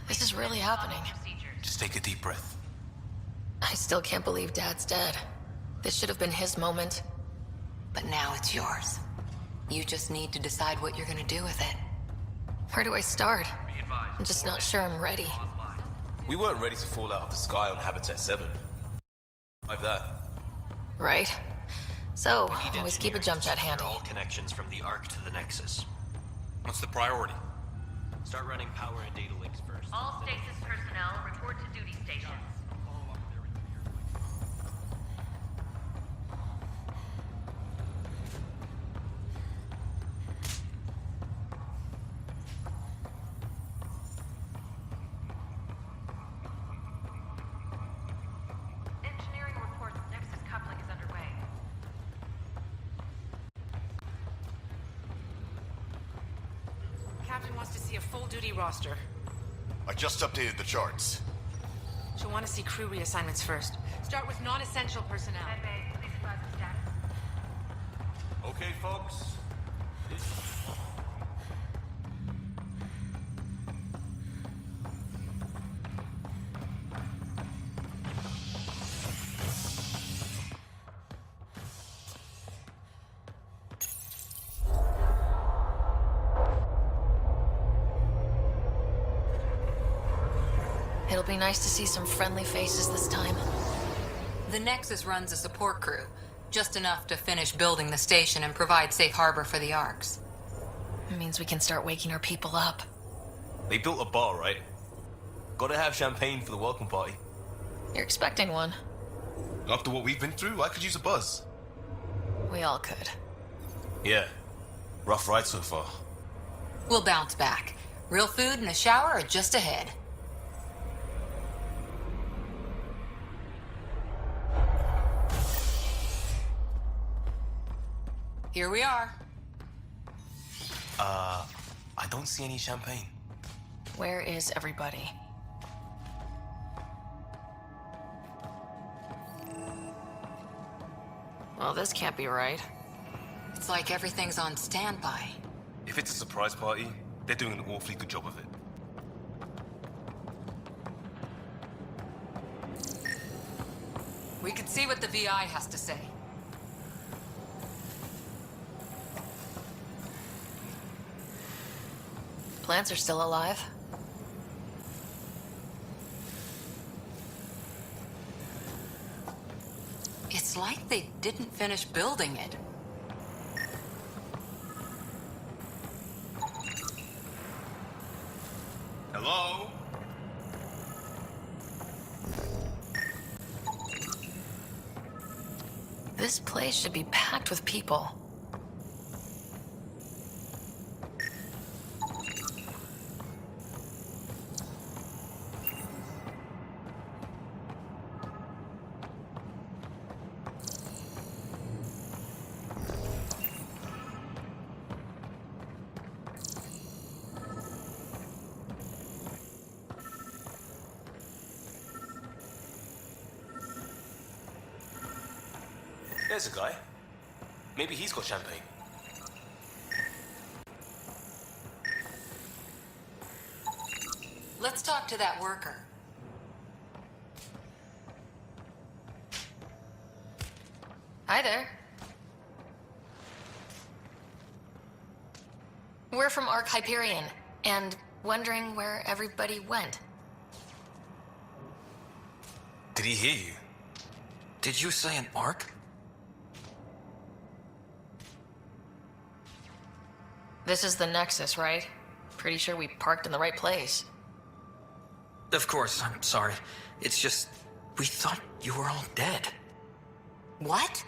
This is really happening. Just take a deep breath. I still can't believe Dad's dead. This should have been his moment. But now it's yours. You just need to decide what you're gonna do with it. Where do I start? I'm just not sure I'm ready. We weren't ready to fall out of the sky on Habitat 7. Like that. Right? So, always keep a jump jet handy. All connections from the Ark to the Nexus. What's the priority? Start running power and data links first. All stasis personnel report to duty stations. Engineering reports Nexus coupling is underway. Captain wants to see a full-duty roster. I just updated the charts. She'll want to see crew reassignments first. Start with non-essential personnel. Medbay, please advise the status. Okay, folks. It'll be nice to see some friendly faces this time. The Nexus runs a support crew, just enough to finish building the station and provide safe harbor for the Arks. It means we can start waking our people up. They built a bar, right? Gotta have champagne for the welcome party. You're expecting one. After what we've been through, I could use a buzz. We all could. Yeah. Rough ride so far. We'll bounce back. Real food and a shower are just ahead. Here we are. I don't see any champagne. Where is everybody? Well, this can't be right. It's like everything's on standby. If it's a surprise party, they're doing an awfully good job of it. We could see what the VI has to say. Plants are still alive. It's like they didn't finish building it. Hello? This place should be packed with people. There's a guy. Maybe he's got champagne. Let's talk to that worker. Hi there. We're from Ark Hyperion, and wondering where everybody went. Did he hear you? Did you say an Ark? This is the Nexus, right? Pretty sure we parked in the right place. Of course, I'm sorry. It's just, we thought you were all dead. What?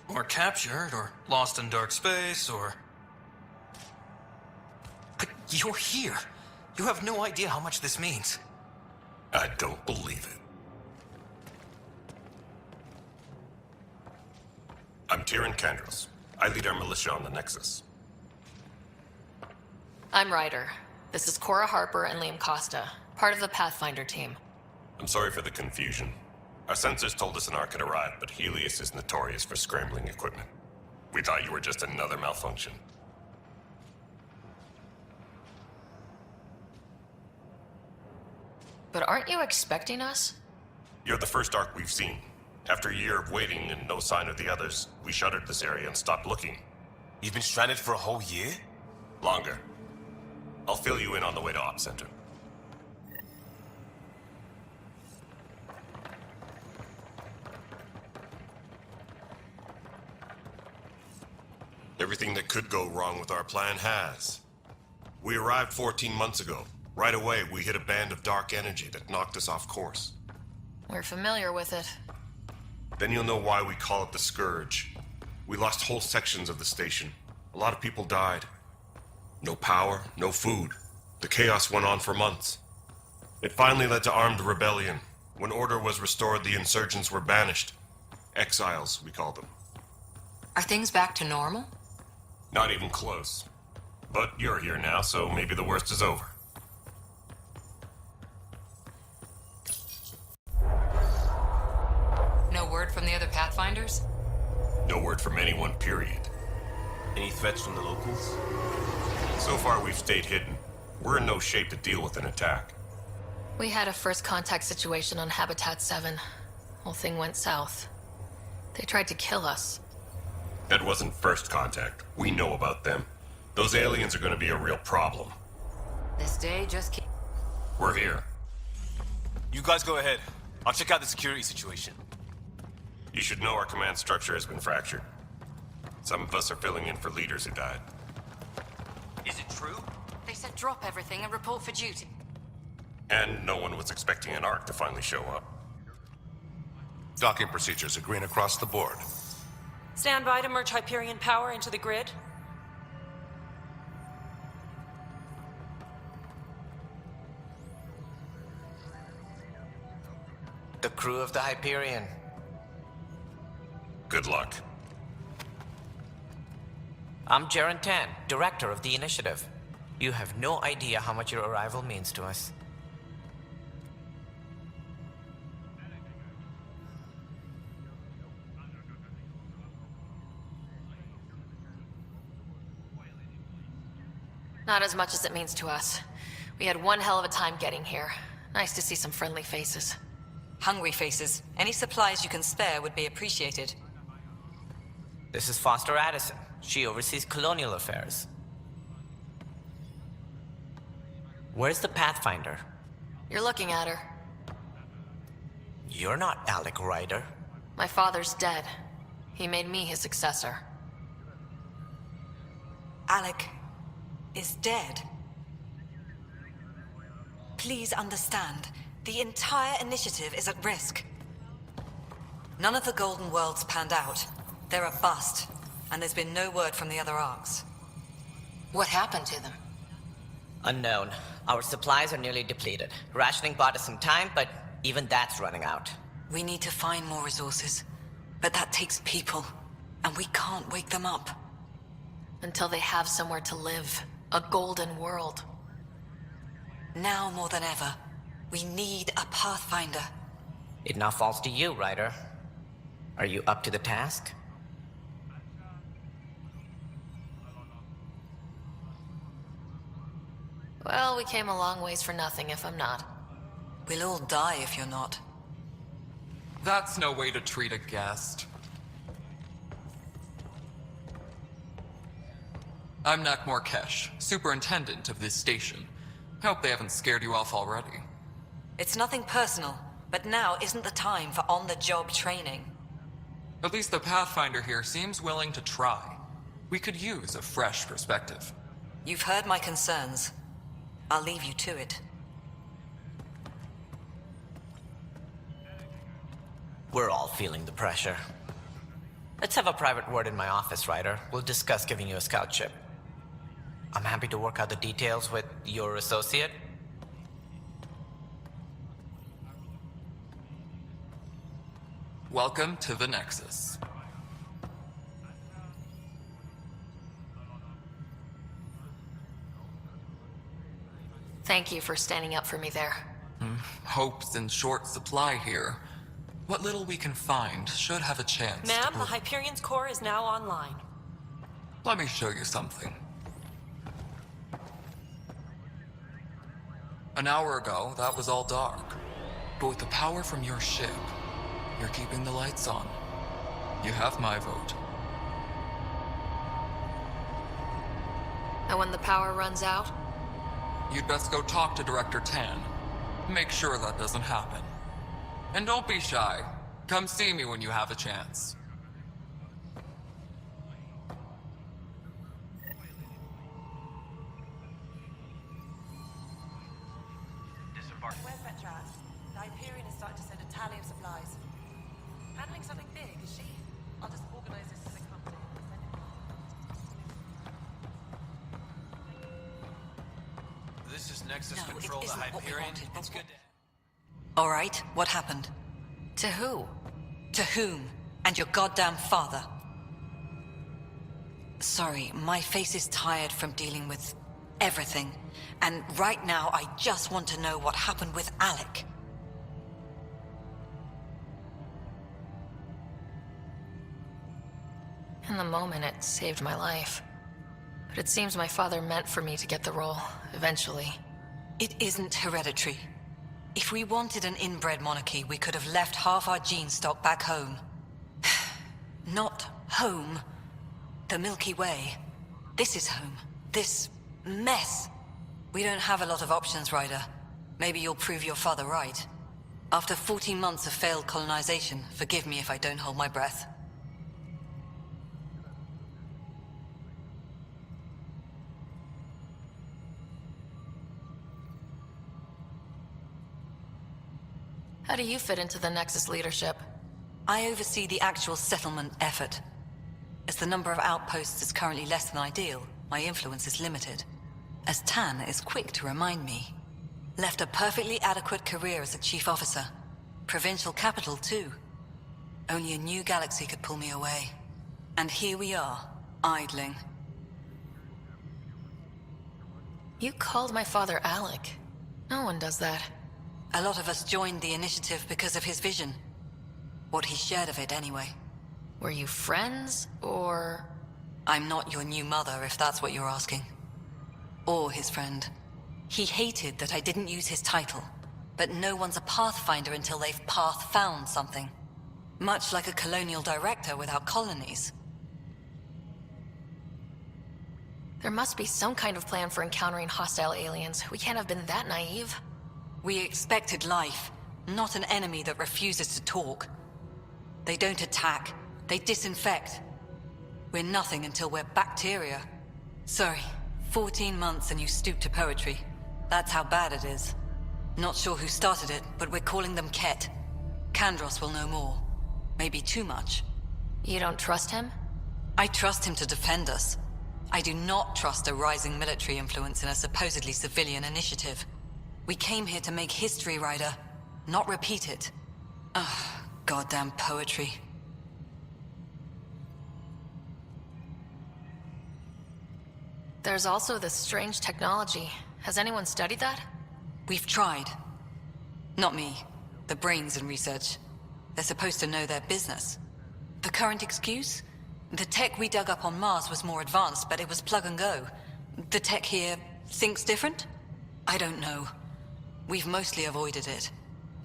Or captured, or lost in dark space, or... But you're here. You have no idea how much this means. I don't believe it. I'm Tyrion Kandros. I lead our militia on the Nexus. I'm Ryder. This is Cora Harper and Liam Costa, part of the Pathfinder team. I'm sorry for the confusion. Our sensors told us an Ark had arrived, but Helios is notorious for scrambling equipment. We thought you were just another malfunction. But aren't you expecting us? You're the first Ark we've seen. After a year of waiting and no sign of the others, we shuttered this area and stopped looking. You've been stranded for a whole year? Longer. I'll fill you in on the way to Op Center. Everything that could go wrong with our plan has. We arrived 14 months ago. Right away, we hit a band of dark energy that knocked us off course. We're familiar with it. Then you'll know why we call it the Scourge. We lost whole sections of the station. A lot of people died. No power, no food. The chaos went on for months. It finally led to armed rebellion. When order was restored, the insurgents were banished. Exiles, we call them. Are things back to normal? Not even close. But you're here now, so maybe the worst is over. No word from the other Pathfinders? No word from anyone, period. Any threats from the locals? So far, we've stayed hidden. We're in no shape to deal with an attack. We had a first contact situation on Habitat 7. Whole thing went south. They tried to kill us. That wasn't first contact. We know about them. Those aliens are gonna be a real problem. This day just keep... We're here. You guys go ahead. I'll check out the security situation. You should know our command structure has been fractured. Some of us are filling in for leaders who died. Is it true? They said drop everything and report for duty. And no one was expecting an Ark to finally show up. Docking procedures are green across the board. Stand by to merge Hyperion power into the grid. The crew of the Hyperion. Good luck. I'm Jaren Tan, director of the initiative. You have no idea how much your arrival means to us. Not as much as it means to us. We had one hell of a time getting here. Nice to see some friendly faces. Hungry faces. Any supplies you can spare would be appreciated. This is Foster Addison. She oversees colonial affairs. Where's the Pathfinder? You're looking at her. You're not Alec Ryder. My father's dead. He made me his successor. Alec is dead. Please understand, the entire initiative is at risk. None of the Golden Worlds panned out. They're a bust, and there's been no word from the other arcs. What happened to them? Unknown. Our supplies are nearly depleted. Rationing bought us some time, but even that's running out. We need to find more resources, but that takes people, and we can't wake them up. Until they have somewhere to live. A golden world. Now more than ever, we need a Pathfinder. It now falls to you, Ryder. Are you up to the task? Well, we came a long ways for nothing if I'm not. We'll all die if you're not. That's no way to treat a guest. I'm Nak Morkesh, superintendent of this station. Hope they haven't scared you off already. It's nothing personal, but now isn't the time for on-the-job training. At least the Pathfinder here seems willing to try. We could use a fresh perspective. You've heard my concerns. I'll leave you to it. We're all feeling the pressure. Let's have a private word in my office, Ryder. We'll discuss giving you a scout ship. I'm happy to work out the details with your associate. Welcome to the Nexus. Thank you for standing up for me there. Hope's in short supply here. What little we can find should have a chance. Ma'am, the Hyperion's core is now online. Let me show you something. An hour ago, that was all dark. But with the power from your ship, you're keeping the lights on. You have my vote. And when the power runs out? You'd best go talk to Director Tan. Make sure that doesn't happen. And don't be shy. Come see me when you have a chance. Where's Petra? The Hyperion is starting to send a tally of supplies. Handling something big, is she? I'll just organize this as a company. This is Nexus No, Control, it the isn't what we Hyperion. wanted, but It's good to... All right, what happened? To who? To whom? And your goddamn father. Sorry, my face is tired from dealing with everything. And right now, I just want to know what happened with Alec. In the moment, it saved my life. But it seems my father meant for me to get the role, eventually. It isn't hereditary. If we wanted an inbred monarchy, we could have left half our gene stock back home. Not home. The Milky Way. This is home. This mess. We don't have a lot of options, Ryder. Maybe you'll prove your father right. After 14 months of failed colonization, forgive me if I don't hold my breath. How do you fit into the Nexus leadership? I oversee the actual settlement effort. As the number of outposts is currently less than ideal, my influence is limited. As Tan is quick to remind me. Left a perfectly adequate career as a chief officer. Provincial capital, too. Only a new galaxy could pull me away. And here we are, idling. You called my father Alec. No one does that. A lot of us joined the initiative because of his vision. What he shared of it, anyway. Were you friends, or...? I'm not your new mother, if that's what you're asking. Or his friend. He hated that I didn't use his title. But no one's a pathfinder until they've path-found something. Much like a colonial director without colonies. There must be some kind of plan for encountering hostile aliens. We can't have been that naive. We expected life, not an enemy that refuses to talk. They don't attack, they disinfect. We're nothing until we're bacteria. Sorry, 14 months and you stoop to poetry. That's how bad it is. Not sure who started it, but we're calling them Ket. Kandros will know more. Maybe too much. You don't trust him? I trust him to defend us. I do not trust a rising military influence in a supposedly civilian initiative. We came here to make history, Ryder, not repeat it. Ugh, goddamn poetry. There's also this strange technology. Has anyone studied that? We've tried. Not me. The brains in research. They're supposed to know their business. The current excuse? The tech we dug up on Mars was more advanced, but it was plug and go. The tech here thinks different? I don't know. We've mostly avoided it.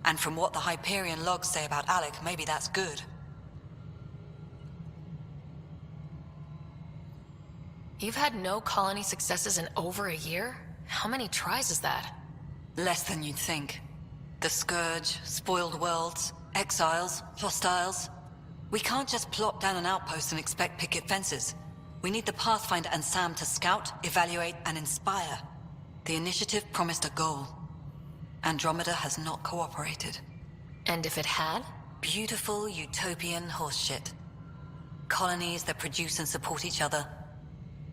And from what the Hyperion logs say about Alec, maybe that's good. You've had no colony successes in over a year? How many tries is that? Less than you'd think. The Scourge, spoiled worlds, exiles, hostiles. We can't just plop down an outpost and expect picket fences. We need the Pathfinder and Sam to scout, evaluate, and inspire. The initiative promised a goal. Andromeda has not cooperated. And if it had? Beautiful utopian horseshit. Colonies that produce and support each other.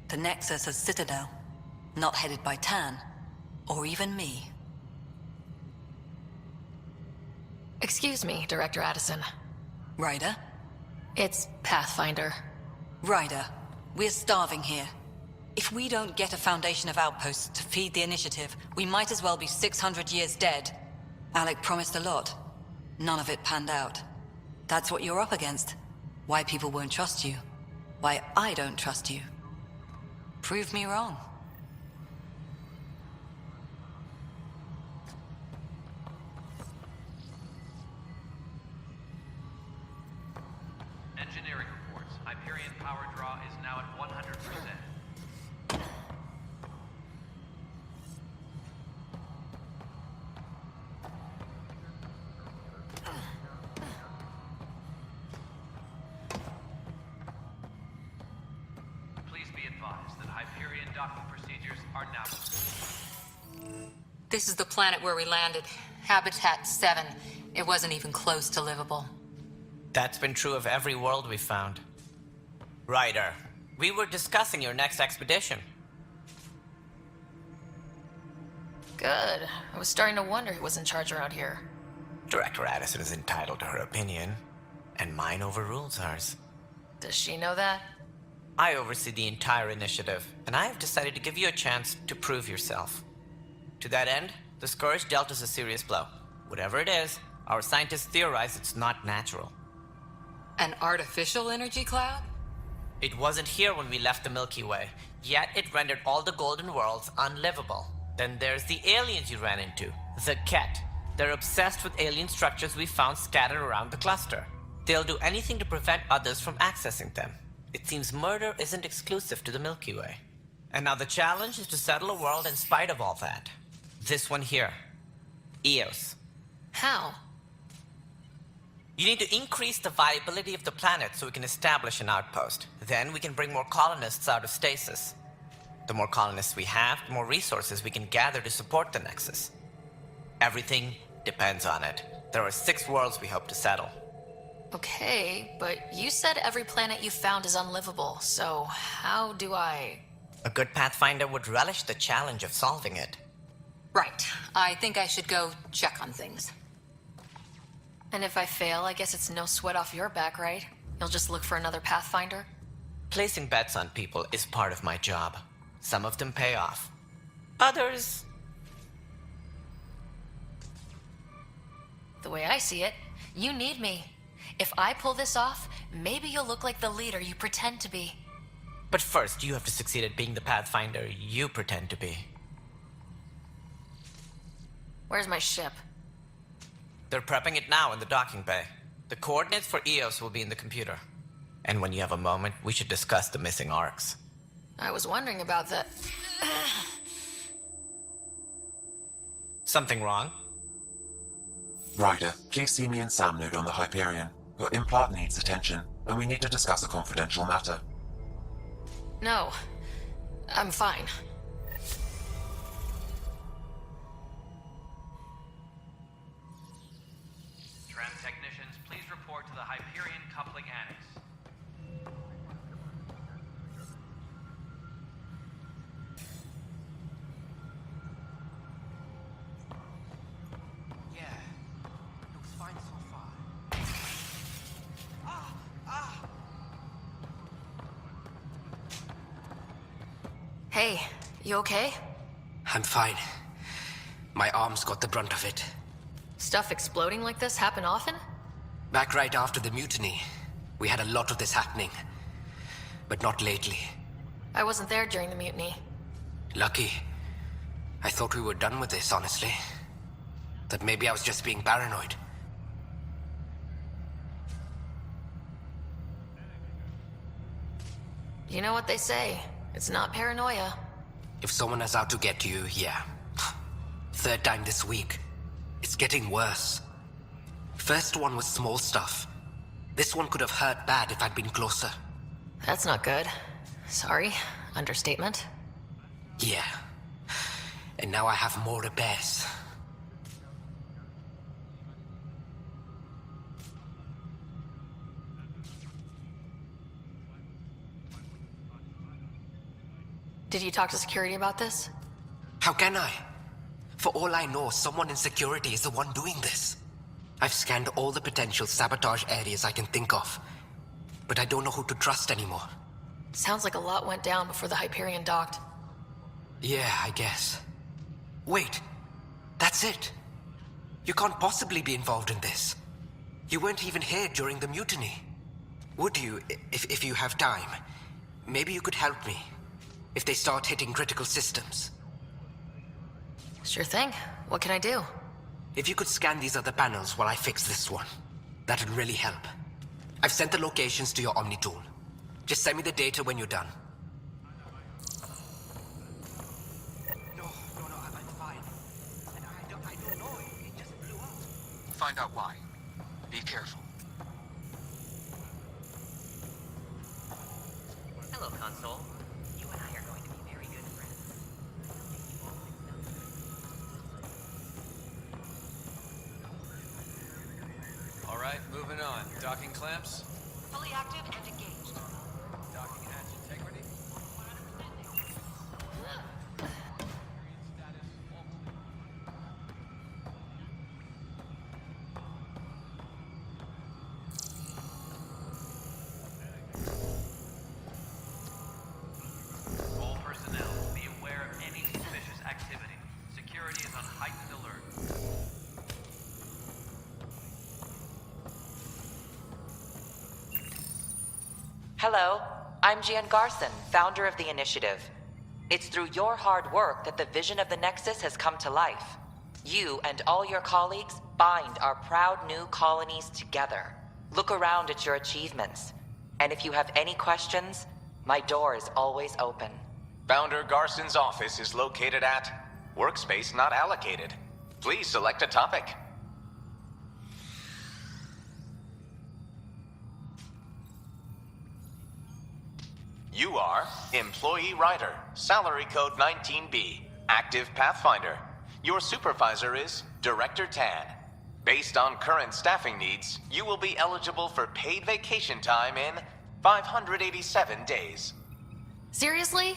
The Nexus as Citadel, not headed by Tan, or even me. Excuse me, Director Addison. Ryder? It's Pathfinder. Ryder, we're starving here. If we don't get a foundation of outposts to feed the initiative, we might as well be 600 years dead. Alec promised a lot. None of it panned out. That's what you're up against. Why people won't trust you. Why I don't trust you. Prove me wrong. Hyperion power draw is now at 100%. Please be advised that Hyperion docking procedures are now... This is the planet where we landed. Habitat 7. It wasn't even close to livable. That's been true of every world we've found. Ryder, we were discussing your next expedition. Good. I was starting to wonder who was in charge around here. Director Addison is entitled to her opinion, and mine overrules hers. Does she know that? I oversee the entire initiative, and I have decided to give you a chance to prove yourself. To that end, the Scourge dealt us a serious blow. Whatever it is, our scientists theorize it's not natural. An artificial energy cloud? It wasn't here when we left the Milky Way, yet it rendered all the golden worlds unlivable. Then there's the aliens you ran into, the Ket. They're obsessed with alien structures we found scattered around the cluster. They'll do anything to prevent others from accessing them. It seems murder isn't exclusive to the Milky Way. And now the challenge is to settle a world in spite of all that. This one here. Eos. How? You need to increase the viability of the planet so we can establish an outpost. Then we can bring more colonists out of stasis. The more colonists we have, the more resources we can gather to support the Nexus. Everything depends on it. There are 6 worlds we hope to settle. Okay, but you said every planet you found is unlivable, so how do I... A good Pathfinder would relish the challenge of solving it. Right. I think I should go check on things. And if I fail, I guess it's no sweat off your back, right? You'll just look for another Pathfinder? Placing bets on people is part of my job. Some of them pay off. Others... The way I see it, you need me. If I pull this off, maybe you'll look like the leader you pretend to be. But first, you have to succeed at being the Pathfinder you pretend to be. Where's my ship? They're prepping it now in the docking bay. The coordinates for Eos will be in the computer. And when you have a moment, we should discuss the missing arcs. I was wondering about that. Something wrong? Ryder, please see me and Sam Node on the Hyperion. Your implant needs attention, and we need to discuss a confidential matter. No. I'm fine. Tram technicians, please report to the Hyperion coupling annex. Looks fine so far. Hey, you okay? I'm fine. My arms got the brunt of it. Stuff exploding like this happen often? Back right after the mutiny, we had a lot of this happening. But not lately. I wasn't there during the mutiny. Lucky. I thought we were done with this, honestly. That maybe I was just being paranoid. You know what they say. It's not paranoia. If someone is out to get you, yeah. 3rd time this week. It's getting worse. First one was small stuff. This one could have hurt bad if I'd been closer. That's not good. Sorry. Understatement. Yeah. And now I have more repairs. Did you talk to security about this? How can I? For all I know, someone in security is the one doing this. I've scanned all the potential sabotage areas I can think of, but I don't know who to trust anymore. Sounds like a lot went down before the Hyperion docked. Yeah, I guess. Wait, that's it. You can't possibly be involved in this. You weren't even here during the mutiny. Would you, if you have time? Maybe you could help me. If they start hitting critical systems. Sure thing. What can I do? If you could scan these other panels while I fix this one, that'd really help. I've sent the locations to your Omni tool. Just send me the data when you're done. I'm fine. I don't know. It just blew up. Find out why. Be careful. Hello, console. You and I are going to be very good friends. All right, moving on. Docking clamps. Fully active and engaged. Docking hatch integrity. All personnel, be aware of any suspicious activity. Security is on heightened alert. Hello, I'm Jan Garson, founder of the initiative. It's through your hard work that the vision of the Nexus has come to life. You and all your colleagues bind our proud new colonies together. Look around at your achievements. And if you have any questions, my door is always open. Founder Garson's office is located at Workspace Not Allocated. Please select a topic. You are Employee Writer, Salary Code 19B, Active Pathfinder. Your supervisor is Director Tan. Based on current staffing needs, you will be eligible for paid vacation time in 587 days. Seriously?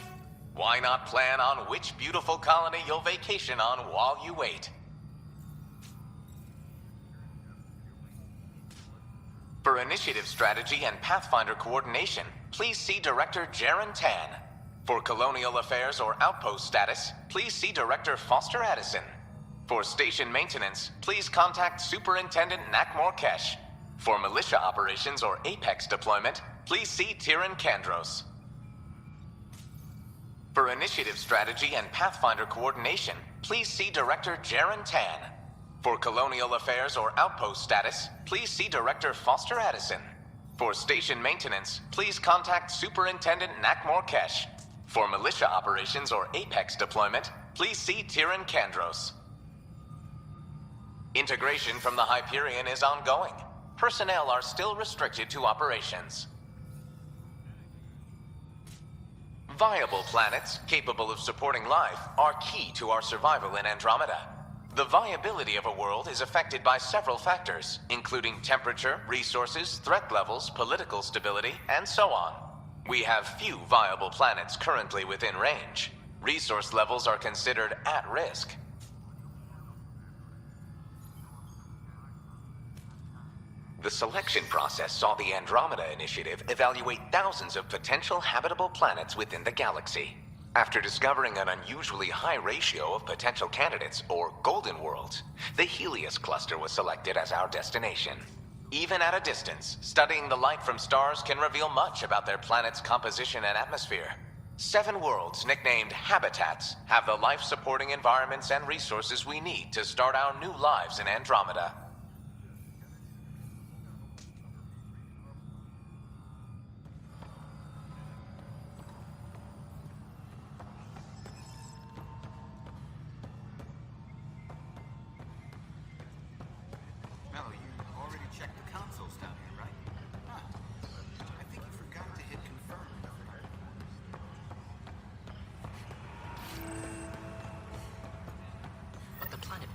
Why not plan on which beautiful colony you'll vacation on while you wait? For initiative strategy and Pathfinder coordination, please see Director Jaren Tan. For colonial affairs or outpost status, please see Director Foster Addison. For station maintenance, please contact Superintendent Nakmor Kesh. For militia operations or Apex deployment, please see Tyran Kandros. For initiative strategy and Pathfinder coordination, please see Director Jaren Tan. For colonial affairs or outpost status, please see Director Foster Addison. For station maintenance, please contact Superintendent Nakmor Kesh. For militia operations or Apex deployment, please see Tyran Kandros. Integration from the Hyperion is ongoing. Personnel are still restricted to operations. Viable planets capable of supporting life are key to our survival in Andromeda. The viability of a world is affected by several factors, including temperature, resources, threat levels, political stability, and so on. We have few viable planets currently within range. Resource levels are considered at risk. The selection process saw the Andromeda Initiative evaluate thousands of potential habitable planets within the galaxy. After discovering an unusually high ratio of potential candidates, or golden worlds, the Helios cluster was selected as our destination. Even at a distance, studying the light from stars can reveal much about their planet's composition and atmosphere. 7 worlds, nicknamed habitats, have the life-supporting environments and resources we need to start our new lives in Andromeda.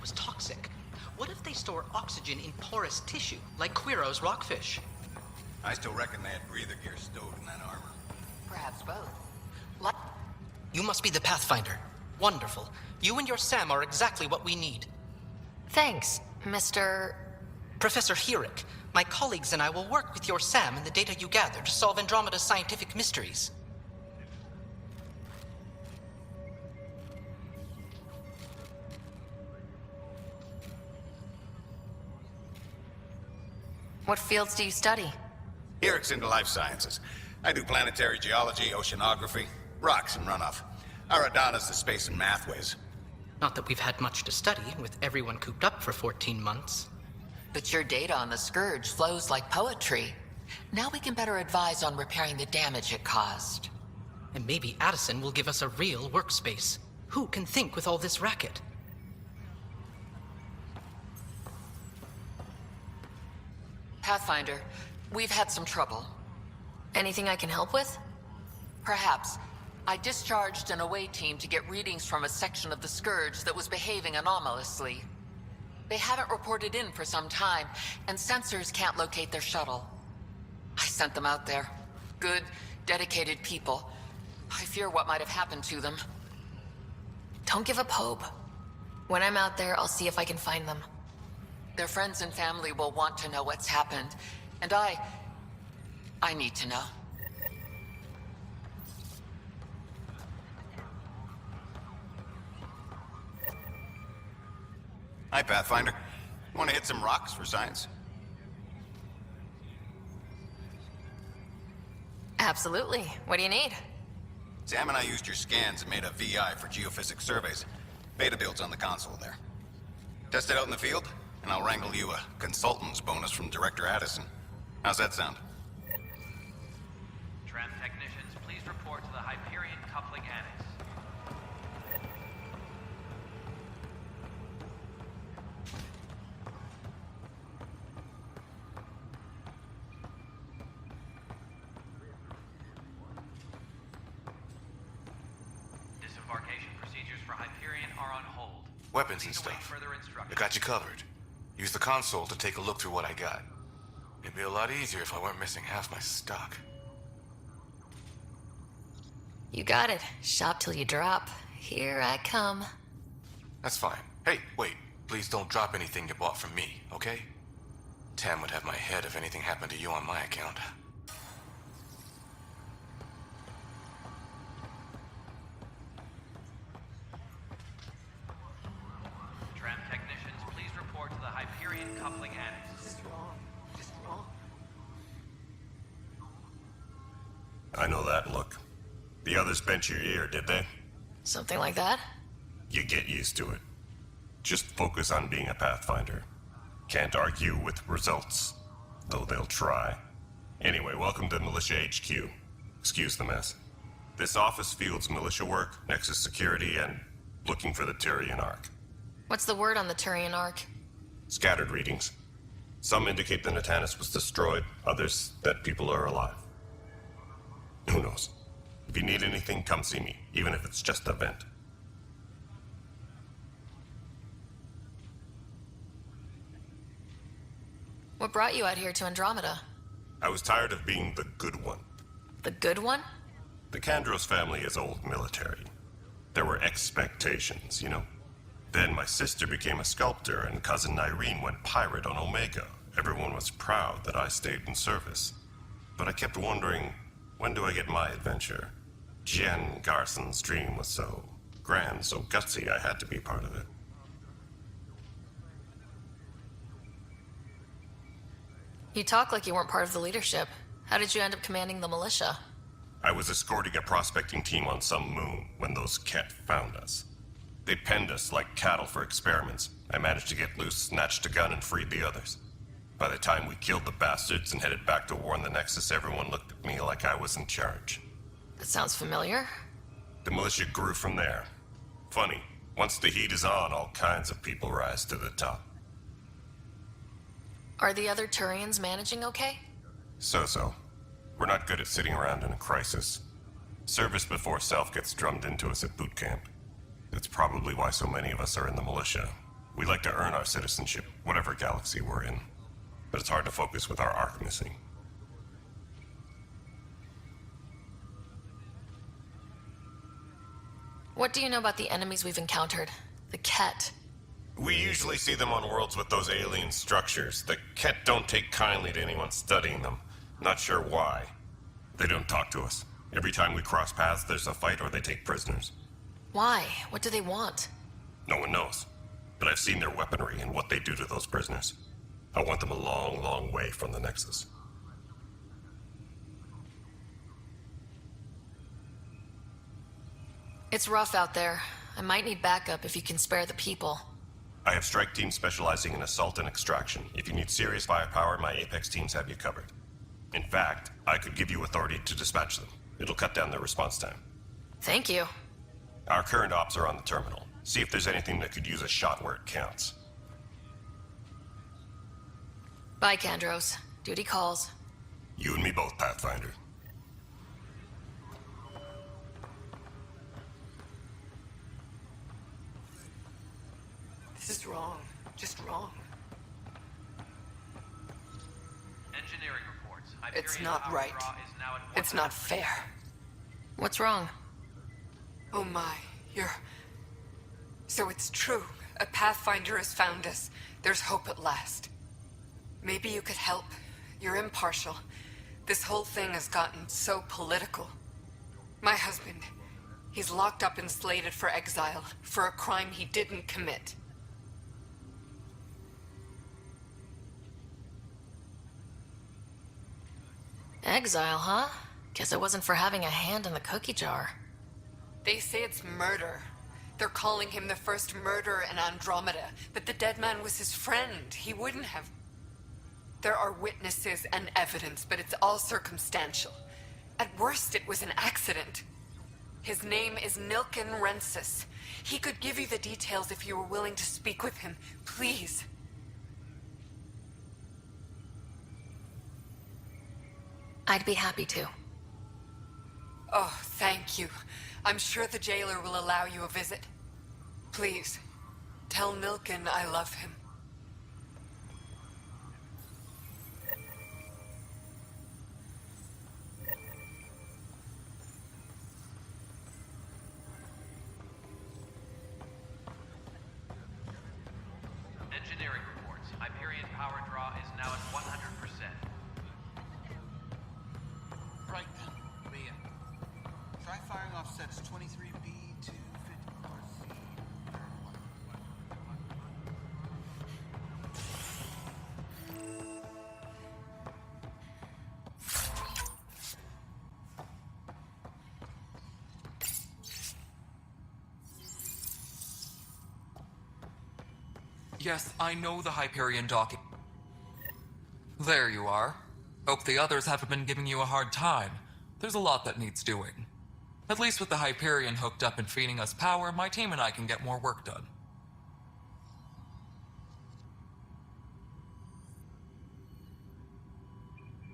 Was toxic. What if they store oxygen in porous tissue, like Quiro's rockfish? I still reckon they had breather gear stowed in that armor. Perhaps both. You must be the Pathfinder. Wonderful. You and your Sam are exactly what we need. Thanks, Mr. Professor Herick. My colleagues and I will work with your Sam and the data you gather to solve Andromeda's scientific mysteries. What fields do you study? Eric's into life sciences. I do planetary geology, oceanography, rocks and runoff. Aradana's the space and math whiz. Not that we've had much to study, with everyone cooped up for 14 months. But your data on the Scourge flows like poetry. Now we can better advise on repairing the damage it caused. And maybe Addison will give us a real workspace. Who can think with all this racket? Pathfinder, we've had some trouble. Anything I can help with? Perhaps. I discharged an away team to get readings from a section of the Scourge that was behaving anomalously. They haven't reported in for some time, and sensors can't locate their shuttle. I sent them out there. Good, dedicated people. I fear what might have happened to them. Don't give up hope. When I'm out there, I'll see if I can find them. Their friends and family will want to know what's happened, and I need to know. Hi, Pathfinder. Want to hit some rocks for science? Absolutely. What do you need? Sam and I used your scans and made a VI for geophysics surveys. Beta builds on the console there. Test it out in the field, and I'll wrangle you a consultant's bonus from Director Addison. How's that sound? Tram technicians, please report to the Hyperion Coupling Annex. Disembarkation procedures for Hyperion are on hold. Weapons and stuff. I got you covered. Use the console to take a look through what I got. It'd be a lot easier if I weren't missing half my stock. You got it. Shop till you drop. Here I come. That's fine. Hey, wait. Please don't drop anything you bought from me, okay? Tam would have my head if anything happened to you on my account. Tram technicians, please report to the Hyperion Coupling Annex. I know that look. The others bent your ear, did they? Something like that? You get used to it. Just focus on being a Pathfinder. Can't argue with results, though they'll try. Anyway, welcome to Militia HQ. Excuse the mess. This office fields militia work, Nexus security, and looking for the Tyrian Ark. What's the word on the Turian Ark? Scattered readings. Some indicate the Natanus was destroyed, others that people are alive. Who knows? If you need anything, come see me, even if it's just a vent. What brought you out here to Andromeda? I was tired of being the good one. The good one? The Kandros family is old military. There were expectations, you know? Then my sister became a sculptor and cousin Irene went pirate on Omega. Everyone was proud that I stayed in service. But I kept wondering, when do I get my adventure? Jen Garson's dream was so grand, so gutsy, I had to be part of it. You talk like you weren't part of the leadership. How did you end up commanding the militia? I was escorting a prospecting team on some moon when those Ket found us. They penned us like cattle for experiments. I managed to get loose, snatched a gun, and freed the others. By the time we killed the bastards and headed back to war in the Nexus, everyone looked at me like I was in charge. That sounds familiar. The militia grew from there. Funny, once the heat is on, all kinds of people rise to the top. Are the other Turians managing okay? So-so. We're not good at sitting around in a crisis. Service before self gets drummed into us at boot camp. That's probably why so many of us are in the militia. We like to earn our citizenship, whatever galaxy we're in. But it's hard to focus with our arc missing. What do you know about the enemies we've encountered? The Ket. We usually see them on worlds with those alien structures. The Ket don't take kindly to anyone studying them. Not sure why. They don't talk to us. Every time we cross paths, there's a fight or they take prisoners. Why? What do they want? No one knows. But I've seen their weaponry and what they do to those prisoners. I want them a long, long way from the Nexus. It's rough out there. I might need backup if you can spare the people. I have strike teams specializing in assault and extraction. If you need serious firepower, my Apex teams have you covered. In fact, I could give you authority to dispatch them. It'll cut down their response time. Thank you. Our current ops are on the terminal. See if there's anything that could use a shot where it counts. Bye, Kandros. Duty calls. You and me both, Pathfinder. This is wrong. Just wrong. Engineering reports. It's Hyperion not power right. draw is now at It's not fair. What's wrong? Oh my, So it's true. A Pathfinder has found us. There's hope at last. Maybe you could help. You're impartial. This whole thing has gotten so political. My husband, he's locked up and slated for exile for a crime he didn't commit. Exile, huh? Guess it wasn't for having a hand in the cookie jar. They say it's murder. They're calling him the first murderer in Andromeda, but the dead man was his friend. He wouldn't have. There are witnesses and evidence, but it's all circumstantial. At worst, it was an accident. His name is Nilken Rensis. He could give you the details if you were willing to speak with him. Please. I'd be happy to. Oh, thank you. I'm sure the jailer will allow you a visit. Please, tell Nilken I love him. Engineering reports. Hyperion power draw is now at 100%. Right then, weigh in. Try firing off sets 23B to 54C. Yes, I know the Hyperion docking. There you are. Hope the others haven't been giving you a hard time. There's a lot that needs doing. At least with the Hyperion hooked up and feeding us power, my team and I can get more work done.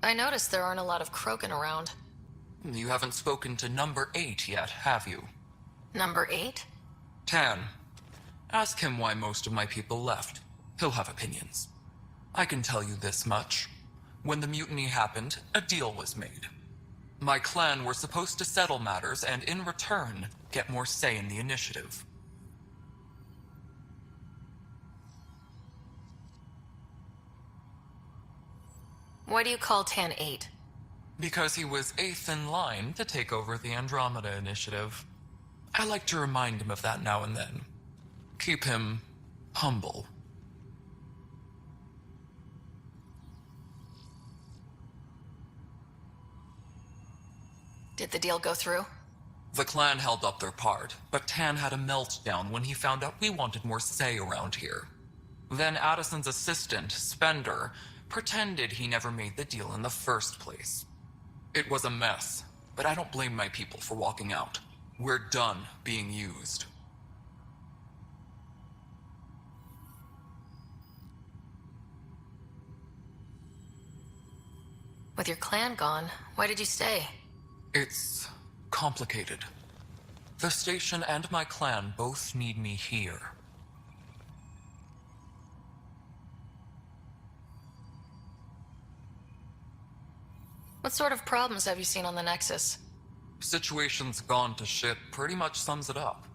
I noticed there aren't a lot of Krogan around. You haven't spoken to number 8 yet, have you? Number 8? Tan. Ask him why most of my people left. He'll have opinions. I can tell you this much. When the mutiny happened, a deal was made. My clan were supposed to settle matters and, in return, get more say in the initiative. Why do you call Tan 8? Because he was 8th in line to take over the Andromeda initiative. I like to remind him of that now and then. Keep him humble. Did the deal go through? The clan held up their part, but Tan had a meltdown when he found out we wanted more say around here. Then Addison's assistant, Spender, pretended he never made the deal in the first place. It was a mess, but I don't blame my people for walking out. We're done being used. With your clan gone, why did you stay? It's complicated. The station and my clan both need me here. What sort of problems have you seen on the Nexus? Situation's gone to shit pretty much sums it up.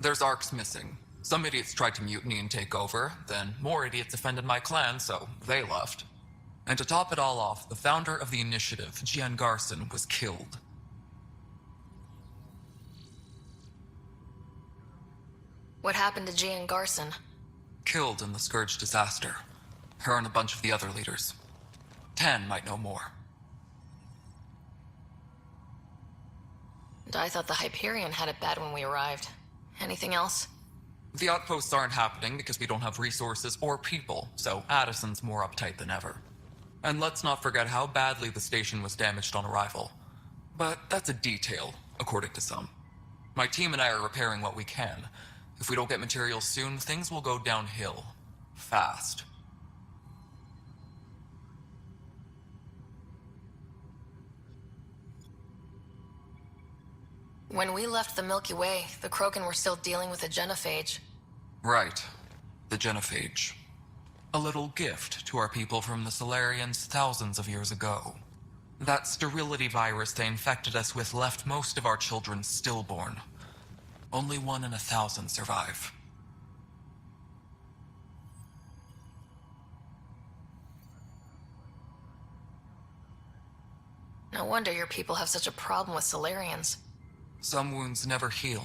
There's arcs missing. Some idiots tried to mutiny and take over, then more idiots offended my clan, so they left. And to top it all off, the founder of the initiative, Gian Garson, was killed. What happened to Gian Garson? Killed in the Scourge disaster. Her and a bunch of the other leaders. Tan might know more. And I thought the Hyperion had it bad when we arrived. Anything else? The outposts aren't happening because we don't have resources or people, so Addison's more uptight than ever. And let's not forget how badly the station was damaged on arrival. But that's a detail, according to some. My team and I are repairing what we can. If we don't get materials soon, things will go downhill. Fast. When we left the Milky Way, the Krogan were still dealing with a genophage. Right. The genophage. A little gift to our people from the Solarians thousands of years ago. That sterility virus they infected us with left most of our children stillborn. Only 1 in 1,000 survive. No wonder your people have such a problem with Solarians. Some wounds never heal.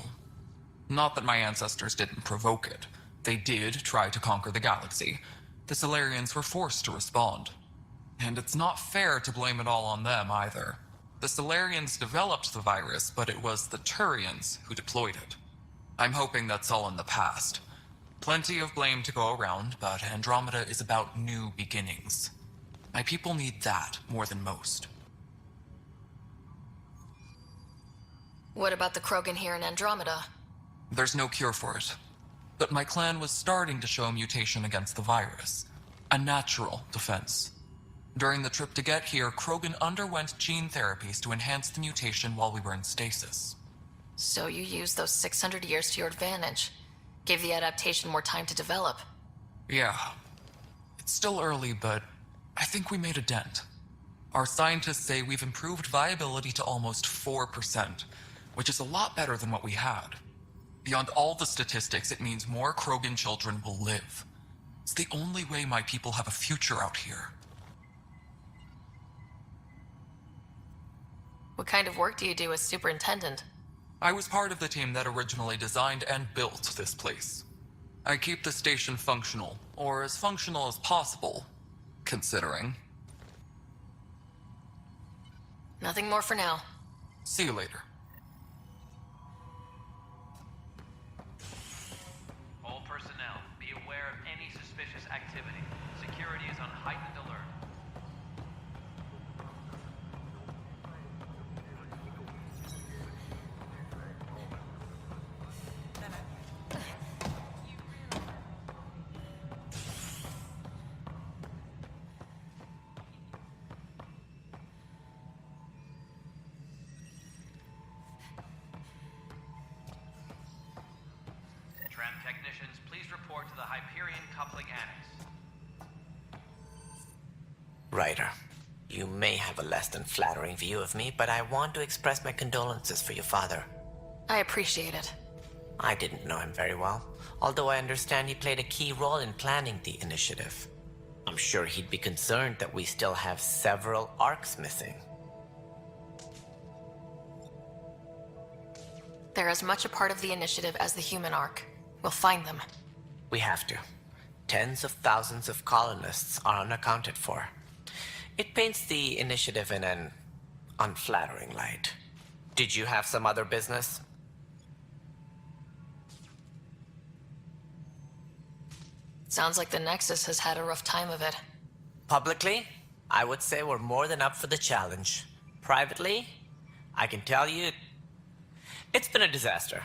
Not that my ancestors didn't provoke it. They did try to conquer the galaxy. The Solarians were forced to respond. And it's not fair to blame it all on them either. The Solarians developed the virus, but it was the Turians who deployed it. I'm hoping that's all in the past. Plenty of blame to go around, but Andromeda is about new beginnings. My people need that more than most. What about the Krogan here in Andromeda? There's no cure for it. But my clan was starting to show mutation against the virus. A natural defense. During the trip to get here, Krogan underwent gene therapies to enhance the mutation while we were in stasis. So you used those 600 years to your advantage. Gave the adaptation more time to develop. Yeah. It's still early, but I think we made a dent. Our scientists say we've improved viability to almost 4%, which is a lot better than what we had. Beyond all the statistics, it means more Krogan children will live. It's the only way my people have a future out here. What kind of work do you do as superintendent? I was part of the team that originally designed and built this place. I keep the station functional, or as functional as possible, considering. Nothing more for now. See you later. All personnel, be aware of any suspicious activity. Security is on heightened alert. Tram technicians, please report to the Hyperion Coupling Annex. Ryder, you may have a less than flattering view of me, but I want to express my condolences for your father. I appreciate it. I didn't know him very well, although I understand he played a key role in planning the initiative. I'm sure he'd be concerned that we still have several arcs missing. They're as much a part of the initiative as the human arc. We'll find them. We have to. Tens of thousands of colonists are unaccounted for. It paints the initiative in an unflattering light. Did you have some other business? Sounds like the Nexus has had a rough time of it. Publicly, I would say we're more than up for the challenge. Privately, I can tell you, it's been a disaster.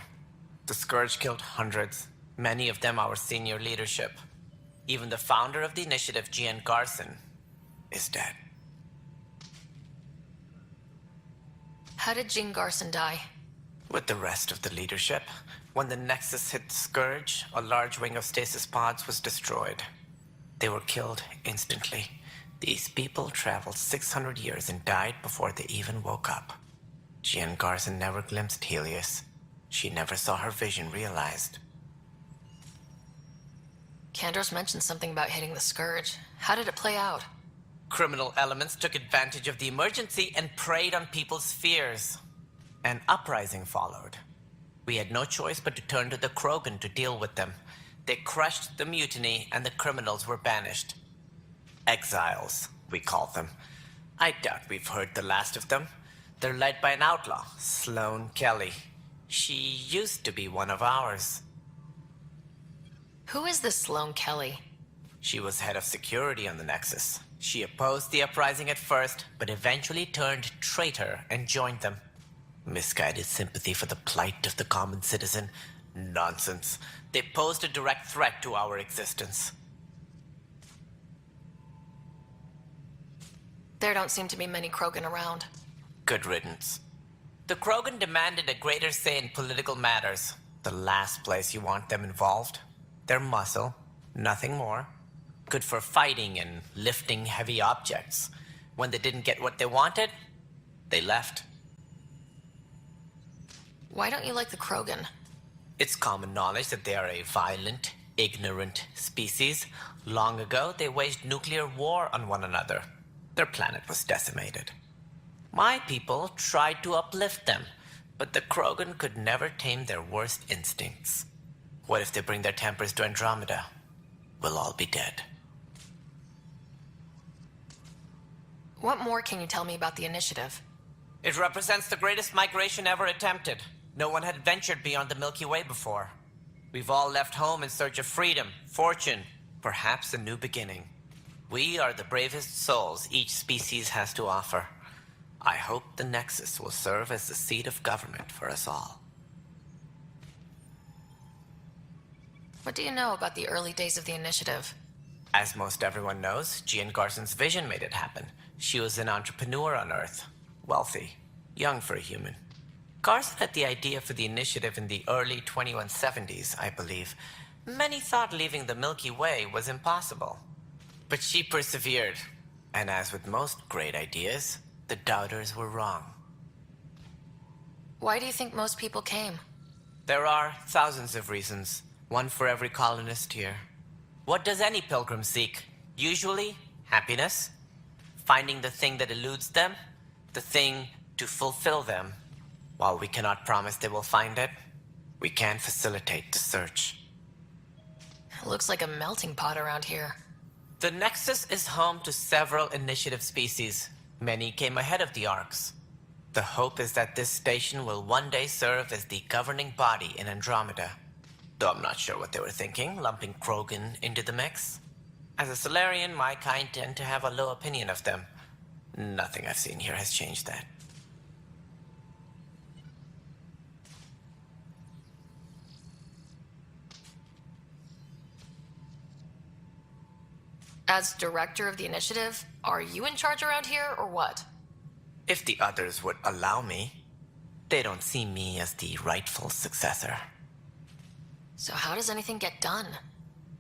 The Scourge killed hundreds, many of them our senior leadership. Even the founder of the initiative, Gian Garson, is dead. How did Jean Garson die? With the rest of the leadership, when the Nexus hit the Scourge, a large wing of stasis pods was destroyed. They were killed instantly. These people traveled 600 years and died before they even woke up. Jean Garson never glimpsed Helios. She never saw her vision realized. Kandros mentioned something about hitting the Scourge. How did it play out? Criminal elements took advantage of the emergency and preyed on people's fears. An uprising followed. We had no choice but to turn to the Krogan to deal with them. They crushed the mutiny and the criminals were banished. Exiles, we call them. I doubt we've heard the last of them. They're led by an outlaw, Sloane Kelly. She used to be one of ours. Who is this Sloane Kelly? She was head of security on the Nexus. She opposed the uprising at first, but eventually turned traitor and joined them. Misguided sympathy for the plight of the common citizen? Nonsense. They posed a direct threat to our existence. There don't seem to be many Krogan around. Good riddance. The Krogan demanded a greater say in political matters. The last place you want them involved. They're muscle, nothing more. Good for fighting and lifting heavy objects. When they didn't get what they wanted, they left. Why don't you like the Krogan? It's common knowledge that they are a violent, ignorant species. Long ago, they waged nuclear war on one another. Their planet was decimated. My people tried to uplift them, but the Krogan could never tame their worst instincts. What if they bring their tempers to Andromeda? We'll all be dead. What more can you tell me about the initiative? It represents the greatest migration ever attempted. No one had ventured beyond the Milky Way before. We've all left home in search of freedom, fortune, perhaps a new beginning. We are the bravest souls each species has to offer. I hope the Nexus will serve as the seat of government for us all. What do you know about the early days of the initiative? As most everyone knows, Jean Garson's vision made it happen. She was an entrepreneur on Earth. Wealthy. Young for a human. Garson had the idea for the initiative in the early 2170s, I believe. Many thought leaving the Milky Way was impossible. But she persevered. And as with most great ideas, the doubters were wrong. Why do you think most people came? There are thousands of reasons, one for every colonist here. What does any pilgrim seek? Usually, happiness. Finding the thing that eludes them, the thing to fulfill them. While we cannot promise they will find it, we can facilitate the search. It looks like a melting pot around here. The Nexus is home to several initiative species. Many came ahead of the Arks. The hope is that this station will one day serve as the governing body in Andromeda. Though I'm not sure what they were thinking, lumping Krogan into the mix. As a Solarian, my kind tend to have a low opinion of them. Nothing I've seen here has changed that. As director of the initiative, are you in charge around here, or what? If the others would allow me, they don't see me as the rightful successor. So how does anything get done?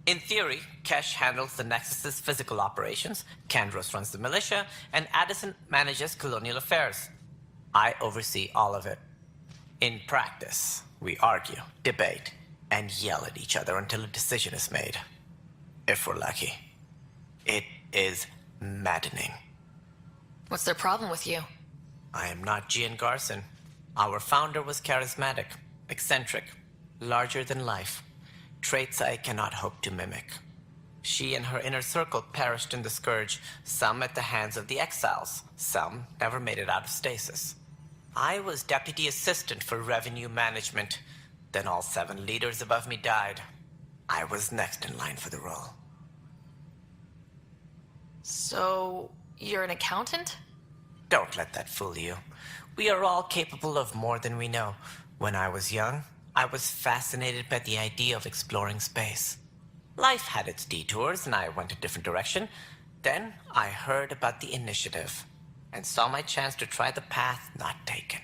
In theory, Kesh handles the Nexus's physical operations, Kandros runs the militia, and Addison manages colonial affairs. I oversee all of it. In practice, we argue, debate, and yell at each other until a decision is made. If we're lucky. It is maddening. What's their problem with you? I am not Jean Garson. Our founder was charismatic, eccentric, larger than life. Traits I cannot hope to mimic. She and her inner circle perished in the Scourge, some at the hands of the Exiles, some never made it out of stasis. I was deputy assistant for revenue management. Then all 7 leaders above me died. I was next in line for the role. So, you're an accountant? Don't let that fool you. We are all capable of more than we know. When I was young, I was fascinated by the idea of exploring space. Life had its detours, and I went a different direction. Then I heard about the initiative, and saw my chance to try the path not taken.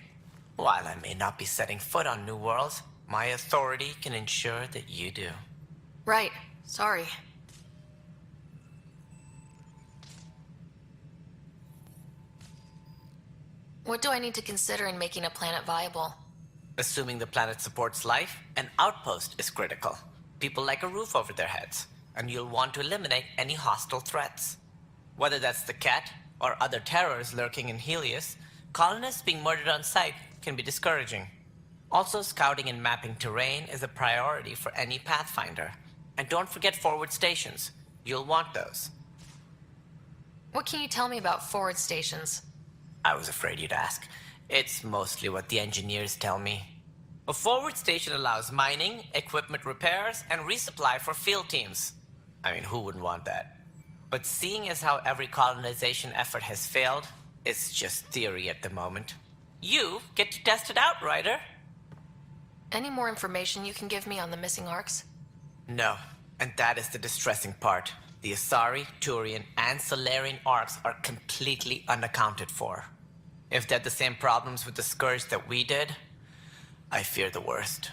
While I may not be setting foot on new worlds, my authority can ensure that you do. Right. Sorry. What do I need to consider in making a planet viable? Assuming the planet supports life, an outpost is critical. People like a roof over their heads, and you'll want to eliminate any hostile threats. Whether that's the cat or other terrors lurking in Helios, colonists being murdered on sight can be discouraging. Also, scouting and mapping terrain is a priority for any Pathfinder. And don't forget forward stations. You'll want those. What can you tell me about forward stations? I was afraid you'd ask. It's mostly what the engineers tell me. A forward station allows mining, equipment repairs, and resupply for field teams. I mean, who wouldn't want that? But seeing as how every colonization effort has failed, it's just theory at the moment. You get to test it out, Ryder. Any more information you can give me on the missing arcs? No, and that is the distressing part. The Asari, Turian, and Solarian arcs are completely unaccounted for. If they had the same problems with the Scourge that we did, I fear the worst.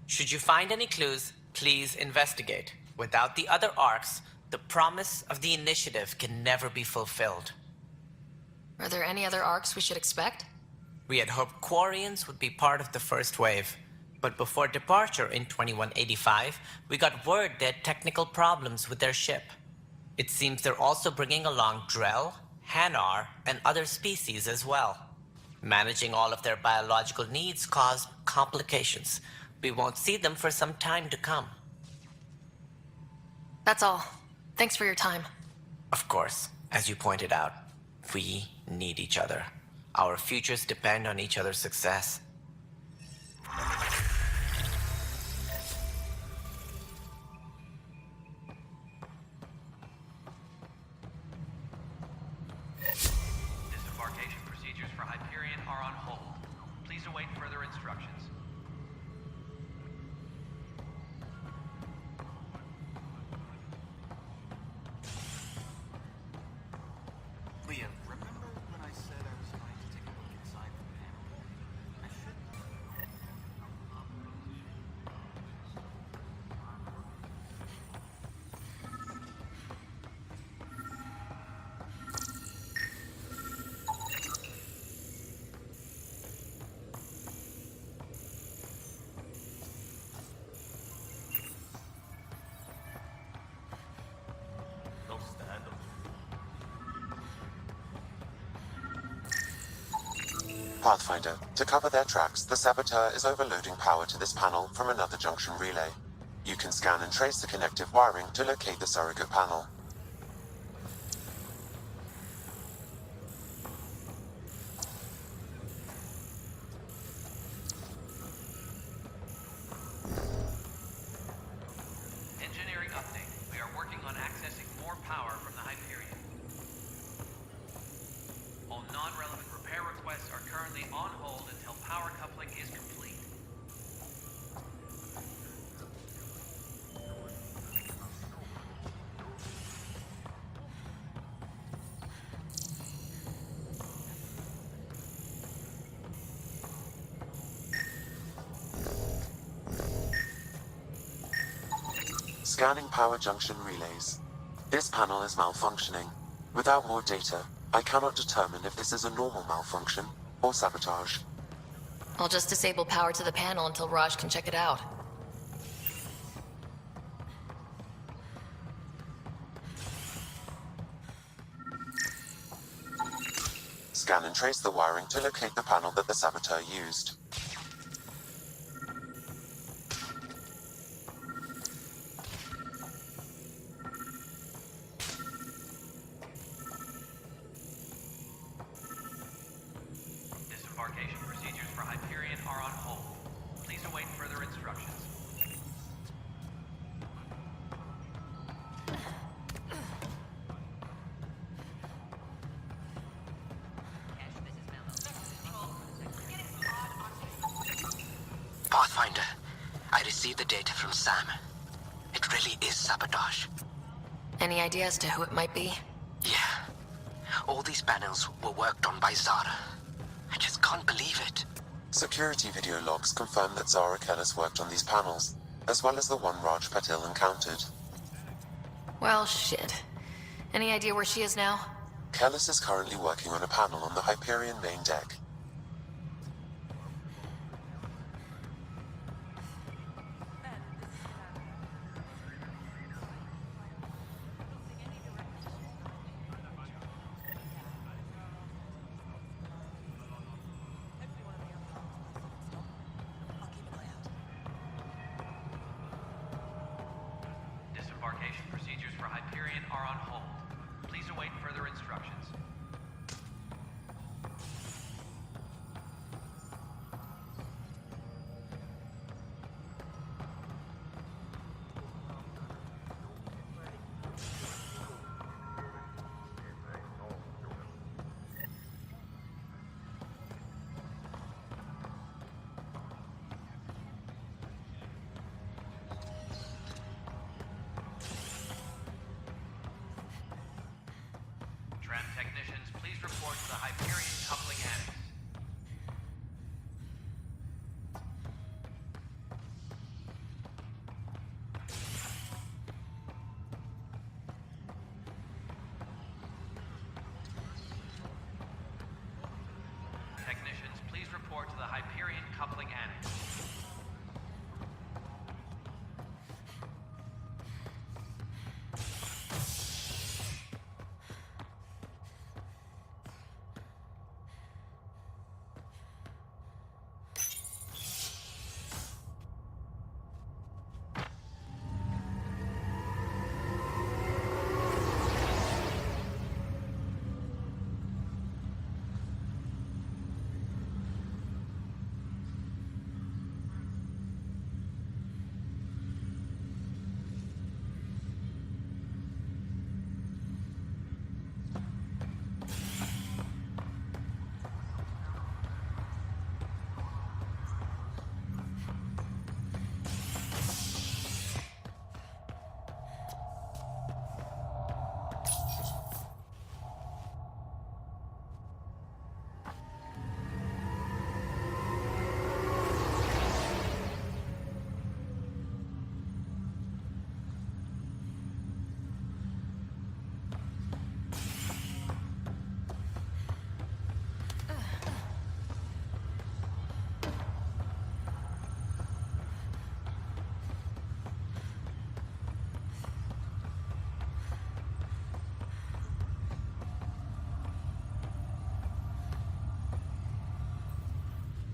Should you find any clues, please investigate. Without the other arcs, the promise of the Initiative can never be fulfilled. Are there any other arcs we should expect? We had hoped Quarians would be part of the first wave, but before departure in 2185, we got word they had technical problems with their ship. It seems they're also bringing along Drell, Hanar, and other species as well. Managing all of their biological needs caused complications. We won't see them for some time to come. That's all. Thanks for your time. Of course, as you pointed out, we need each other. Our futures depend on each other's success. Disembarkation procedures for Hyperion are on hold. Please await further instructions. Liam, remember when I said I was going to take a look inside the panel? I should. No stand-up. Pathfinder, to cover their tracks, the Saboteur is overloading power to this panel from another junction relay. You can scan and trace the connective wiring to locate the surrogate panel. Engineering update. We are working on accessing more power from the Hyperion. All non-relevant repair requests are currently on hold until power coupling is complete. Scanning power junction relays. This panel is malfunctioning. Without more data, I cannot determine if this is a normal malfunction or sabotage. I'll just disable power to the panel until Raj can check it out. Scan and trace the wiring to locate the panel that the Saboteur used. Disembarkation procedures for Hyperion are on hold. Please await further instructions. Pathfinder, I received the data from Sam. It really is sabotage. Any idea as to who it might be? Yeah. All these panels were worked on by Zara. I just can't believe it. Security video logs confirm that Zara Kellis worked on these panels, as well as the one Raj Patil encountered. Well, shit. Any idea where she is now? Kellis is currently working on a panel on the Hyperion main deck. Disembarkation procedures for Hyperion are on hold. Please await further instructions. report to the Hyperion Coupling Annex. Technicians, please report to the Hyperion Coupling Annex.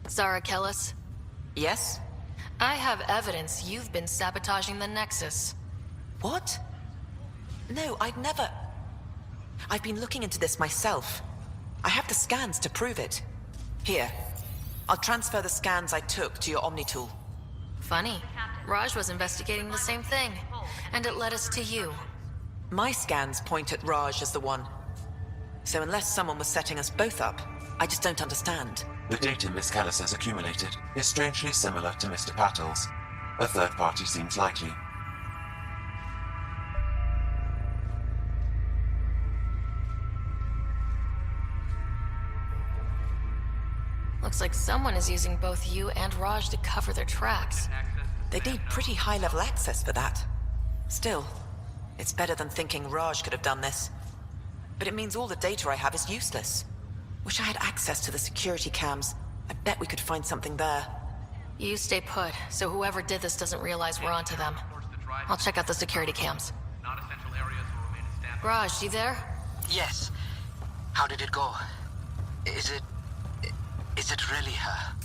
Zara Kellis? Yes? I have evidence you've been sabotaging the Nexus. What? No, I'd never... I've been looking into this myself. I have the scans to prove it. Here. I'll transfer the scans I took to your Omnitool. Funny. Raj was investigating the same thing, and it led us to you. My scans point at Raj as the one. So unless someone was setting us both up, I just don't understand. The data Miss Callis has accumulated is strangely similar to Mr. Patel's. A third party seems likely. Looks like someone is using both you and Raj to cover their tracks. They'd need pretty high-level access for that. Still, it's better than thinking Raj could have done this. But it means all the data I have is useless. Wish I had access to the security cams. I bet we could find something there. You stay put, so whoever did this doesn't realize we're onto them. I'll check out the security cams. Raj, you there? Yes. How did it go? Is it really her?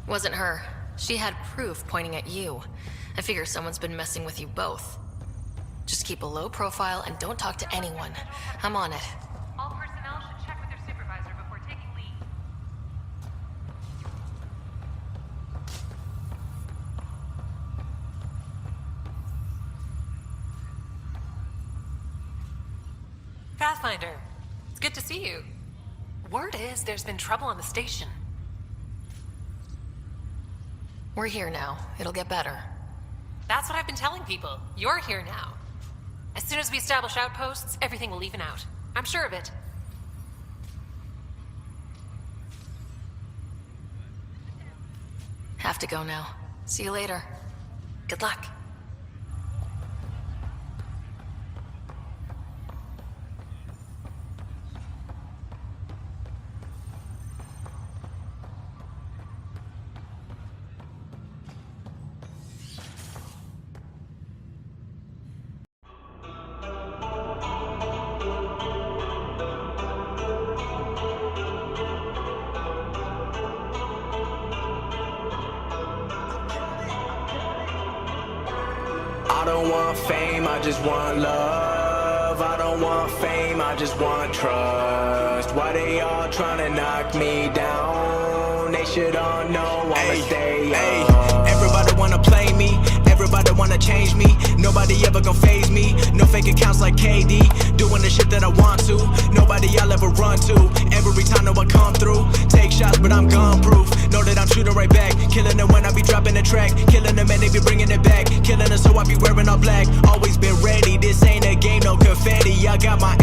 Wasn't her. She had proof pointing at you. I figure someone's been messing with you both. Just keep a low profile and don't talk to anyone. I'm on it. All personnel should check with their supervisor before taking leave. Pathfinder, it's good to see you. Word is there's been trouble on the station. We're here now. It'll get better. That's what I've been telling people. You're here now. As soon as we establish outposts, everything will even out. I'm sure of it. Have to go now. See you later. Good luck. I don't want fame, I just want love. I don't want fame, I just want trust. Why they all tryna knock me down? They should all know I'ma stay up. Everybody wanna play me, everybody wanna change me. Nobody ever gon' phase me. No fake accounts like KD, doing the shit that I want to. Nobody I'll ever run to. Every time that I come through, take shots but I'm gun proof. Know that I'm shooting right back, killing them when I be dropping the track, killing them and they be bringing it back, killing us so I be wearing all black. Always been ready, this ain't a game, no confetti. I got my